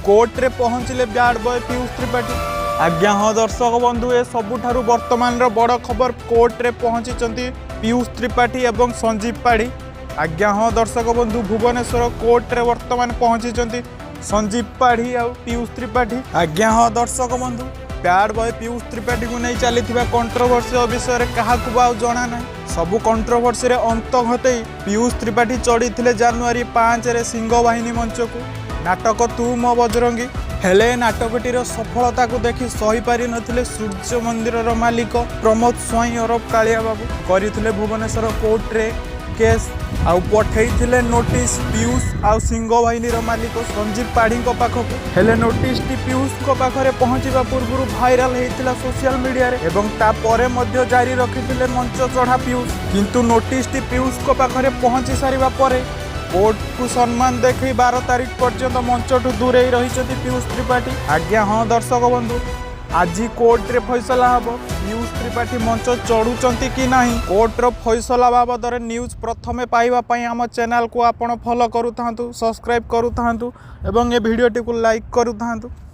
Court रे पहुँचले bad boy Piyush Tripathi. आज्ञा हाँ दर्शक बंधु ए सबुठारु वर्तमान बड़ खबर कोर्ट रे पहुँची पीयूष त्रिपाठी एवं संजीव पाढ़ी। आज्ञा हाँ दर्शक बंधु भुवनेश्वर कोर्ट रे वर्तमान पहुँची संजीव पाढ़ी और पीयूष त्रिपाठी। आज्ञा हाँ दर्शक बंधु बैड बॉय पीयूष त्रिपाठी को नहीं चली कंट्रोवर्सी विषय में क्या जना ना सबू कंट्रोवर्सी अंत घटई पीयूष त्रिपाठी चढ़ी जनवरी 5 रे सिंह बाहिनी मंच को नाटक तू मो बजरंगी। हेले नाटकटीर सफलता को देखि सही पारि नथिले सूर्य मंदिर मालिक प्रमोद स्वाई अरब कालिया बाबू करथिले भुवनेश्वर कोर्ट रे केस आउ पठेइथिले नोटिस पीयूष आउ सिंह बाहिनी मालिक संजीव पाढ़ी पाखक। हेले नोटिस टी पीयूष को पाखरे पहुँचवा पूर्व भाइराल होता सोशल मीडिया रे एवं तापरे मध्य जारी रखिथिले मंच चढ़ा पीयूष। किंतु नोटिस टी पीयूष को पाखरे पहुँची सारिबा परे कोर्ट को सम्मान देखी 12 तारीख पर्यंत मंच ठू दूरे रही पीयूष त्रिपाठी। आज्ञा हाँ दर्शक बंधु आज कोर्ट रे फैसला हम पीयूष त्रिपाठी मंच चढ़ुचंती कि नहीं। कोर्ट रो फैसला बाबद न्यूज प्रथमे पाइबा पई आम चैनल को आपण फॉलो करू थांतु, सब्सक्राइब करू थांतु एवं ए वीडियोटी को लाइक करू थांतु।